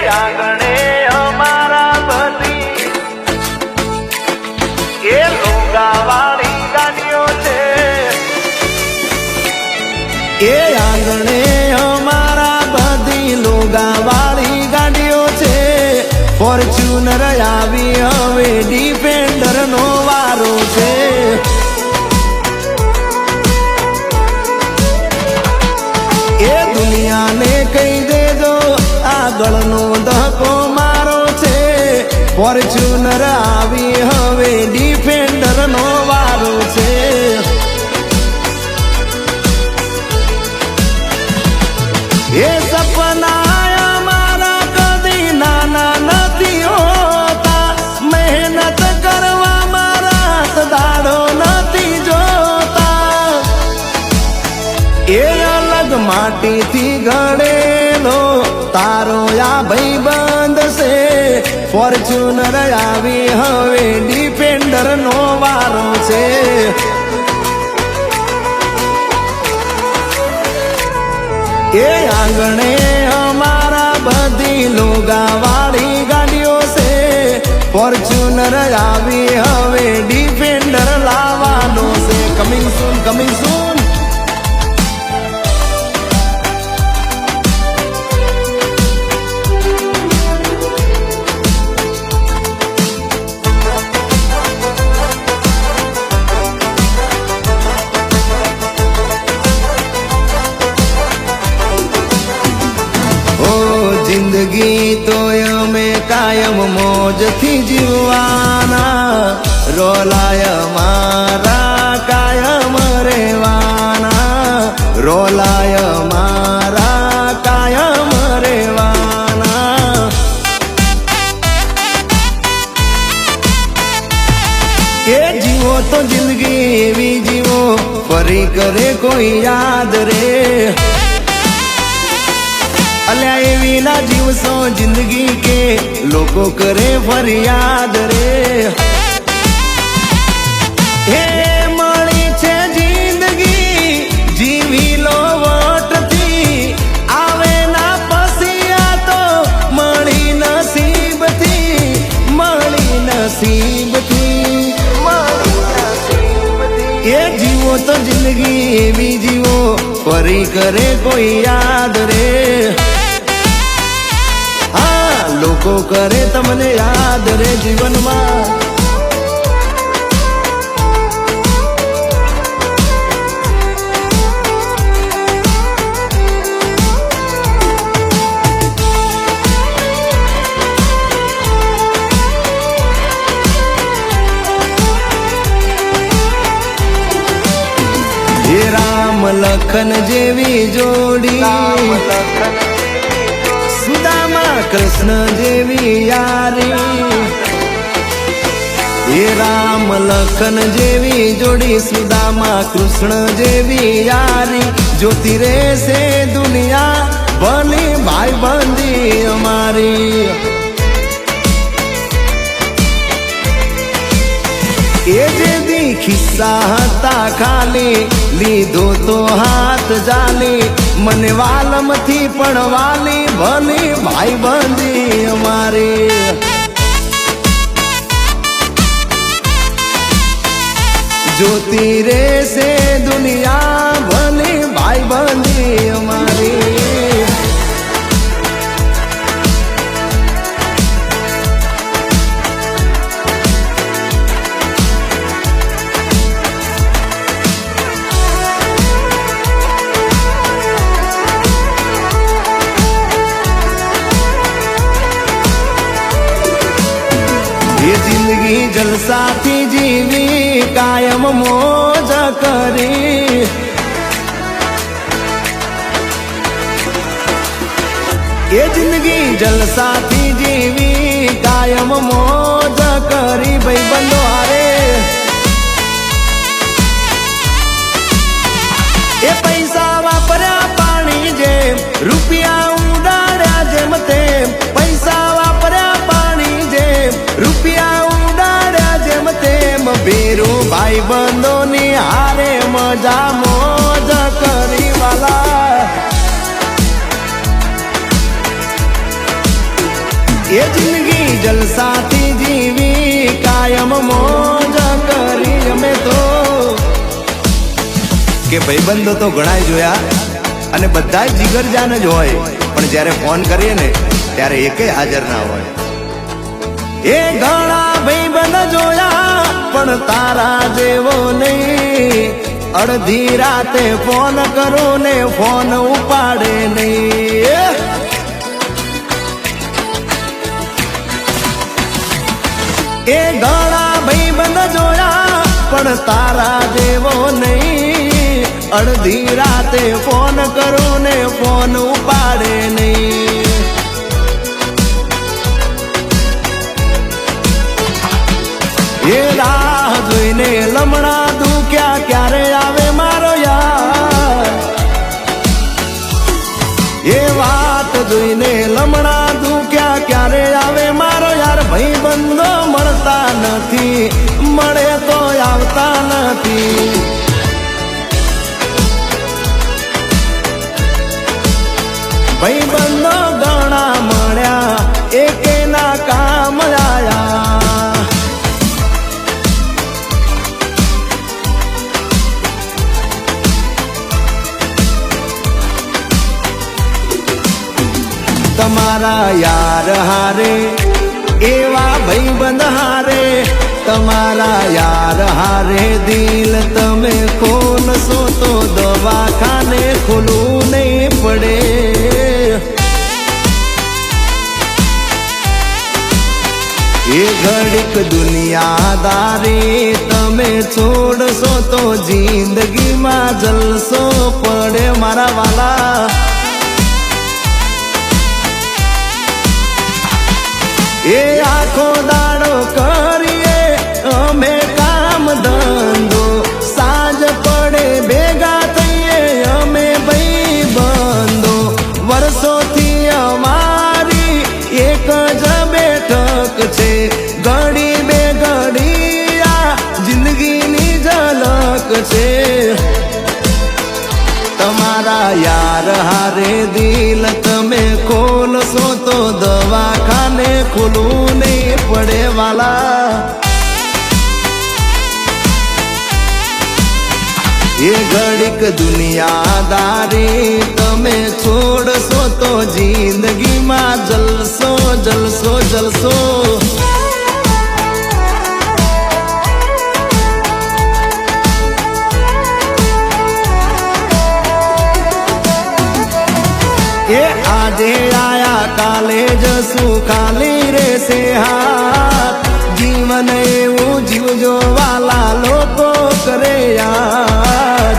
આંગણે અમારા બધી એ લોગાવાળી ગાડીઓ છે એ આંગણે અમારા બધી લોગાવાળી ગાડીઓ છે ફોર્ચ્યુનર આવી હવે ડિફેન્ડર નો વારો છે એ દુનિયાને કહી દેજો આગળનો ધક્કો મારો છે ફોર્ચ્યુનર આવી હવે ડિફેન્ડર નો વારો છે એ સપના અમારા કદી નાના નથી હોતા મહેનત કરવા મારા દાડો નથી જોતા એ અલગ માટીથી ઘડેલો તારો આ ભાઈબંધ છે ફોર્ચ્યુનર આવી હવે ડિફેન્ડર નો વારો છે એ આંગણે અમારા બધી લોગાવાળી ગાડીઓ છે ફોર્ચ્યુનર આવી હવે ડિફેન્ડર લાવવાનો છે કમિંગ સૂન કમિંગ સૂન જિંદગી તો અમે કાયમ મોજથી જીવવાના રોલાય મારા કાયમ રેવાના રોલાય મારા કાયમ રેવાના એ જીવો તો જિંદગી એવી જીવો ફરી કરે કોઈ યાદ રે અલ્યા એવી ના જીવશો જિંદગી કે લોકો કરે ફરિયાદ રે હે મળી છે જિંદગી જીવી લો વટથી આવે ના પછી આ તો મળી નસીબથી એ જીવો તો જિંદગી એવી જીવો ફરી કરે કોઈ યાદ રે લોકો કરે તમને યાદ રે જીવનમાં હે રામ લખન જેવી જોડી સુદામા કૃષ્ણ જેવી યારી હે રામ લખન જેવી જોડી સુદામા કૃષ્ણ જેવી યારી જોતી રહેશે દુનિયા ભલી ભાઈ બંધી અમારી એ જે દી ખિસ્સા હતા ખાલી લીધો તો હાથ જાલી મને વાલમથી પણ વાલી ભલી ભાઈ બંધી અમારી જોતી રહેશે દુનિયા ભલી ભાઈ બંધી અમારી જિંદગી જલસાથી જીવી કાયમ મોજ કરી એ જિંદગી જલસાથી જીવી કાયમ મોજ કરી ભાઈબંધો હારે એ પૈસા વાપર્યા પાણી જેમ રૂપિયા ઉડાડ્યા જેમ તેમ પૈસા વાપર્યા પાણી જેમ રૂપિયા ઉડાડ્યા જેમ તેમ ભેરો ભાઈ બંધો ની હારે મજા મોજ કરી વાલા જલસાથી જીવી કાયમ મોજ કરી અમે તો કે ભાઈબંધો તો ઘણા જોયા અને બધા જીગરજાન જ હોય, પણ જ્યારે ફોન કરીએ ને ત્યારે એકે હાજર ના હોય. એ ઘણા ભાઈબંધ જોયા પણ તારા જેવો નહીં. અડધી રાતે ફોન કરો ને ફોન ઉપાડે નહીં. એ ઘણા ભાઈબંધ જોયા પણ તારા જેવો નહીં. અડધી રાતે ફોન કરો ને ફોન ઉપાડે નહીં. એ રાહ જોઈને લમણા દુખ્યા ક્યારે આવે મારો યાર. એ વાત જોઈને લમણા દુખ્યા ક્યારે આવે મારો યાર. ભાઈબંધો મળતા નથી, મળે તો આવતા નથી. ભાઈબંધો ઘણા મળ્યા એકેના કામ આયા. તમારા યાર હારે એવા ભાઈબંધ હારે. તમારા યાર હારે દિલ તમે ખોલશો તો દવાખાને ખોલવું નહીં પડે. એ ઘડીક દુનિયાદારી તમે છોડશો તો જિંદગીમાં જલસો પડે મારા વાલા. એ આખો દાડો કરીએ અમે કામ ધંધો, સાંજ પડે ભેગા થઈએ અમે ભાઈબંધો. વર્ષોથી અમારી એક જ બેઠક છે, ઘડી બે ઘડી આ જિંદગીની ઝલક છે. તમારા યાર હારે દિલ તમે ખોલશો તો દવાખાને ખોલવું નહીં પડે વાલા. એ ઘડીક દુનિયાદારી તમે છોડશો તો જિંદગીમાં જલસો જલસો જલસો. એ આજે આયા કાલે જશું ખાલી રહેશે હાથ. જીવન એવું જીવજો વાલા લોકો કરે યાદ.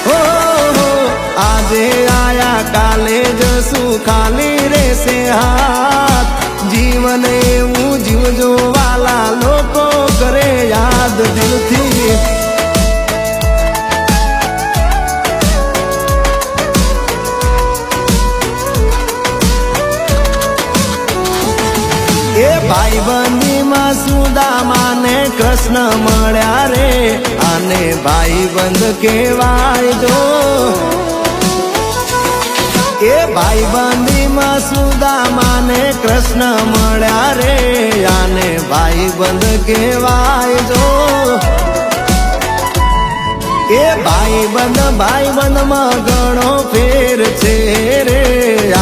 હો આજે આયા કાલે જશું ખાલી રહેશે હાથ. જીવન એવું જીવજો વાલા લોકો કરે યાદ દિલથી. એ ભાઈબંધીમાં સુદામાને કૃષ્ણ મળ્યા રે. આને ભાઈબંધ કહેવાય જો. એ ભાઈબંધીમાં સુદામાને કૃષ્ણ મળ્યા રે. આને ભાઈબંધ કહેવાય જો. એ ભાઈબંધમાં ઘણો ફેર છે રે.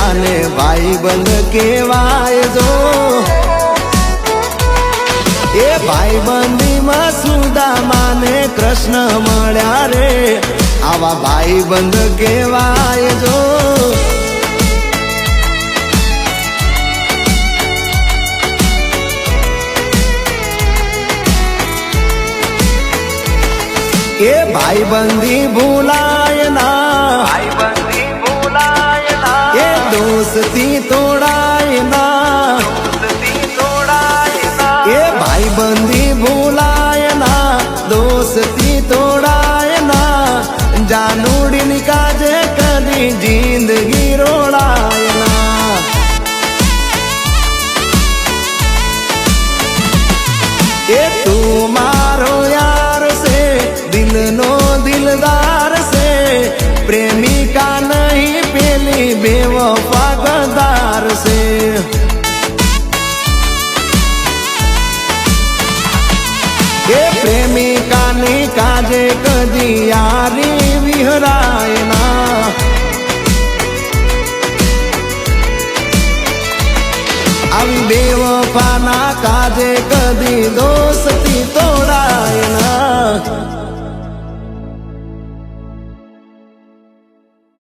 આને ભાઈબંધ કહેવાય જો. એ ભાઈબંધીમાં સુદામાને કૃષ્ણ મળ્યા રે. આવા ભાઈબંધ કહેવાય જો. એ ભાઈબંધી ભૂલાય ના, ભાઈબંધી ભૂલાય ના. એ દોસ્તી તોડાય ના. દોસ્તી તોડાય ના. એ ભાઈબંધી ભૂલાય ના, દોસ્તી તોડાય ના. જાનુડીની કાજે કદી જિંદગી રોડાય ના. એ તું મારો યાર છે, દિલનો દિલદાર છે. પ્રેમિકા નહીં પેલી બેવફા ગદાર કાજે કદી યારી વિહરાય ના આવી બેવફાના કાજે કદી દોસ્તી તોડાય ના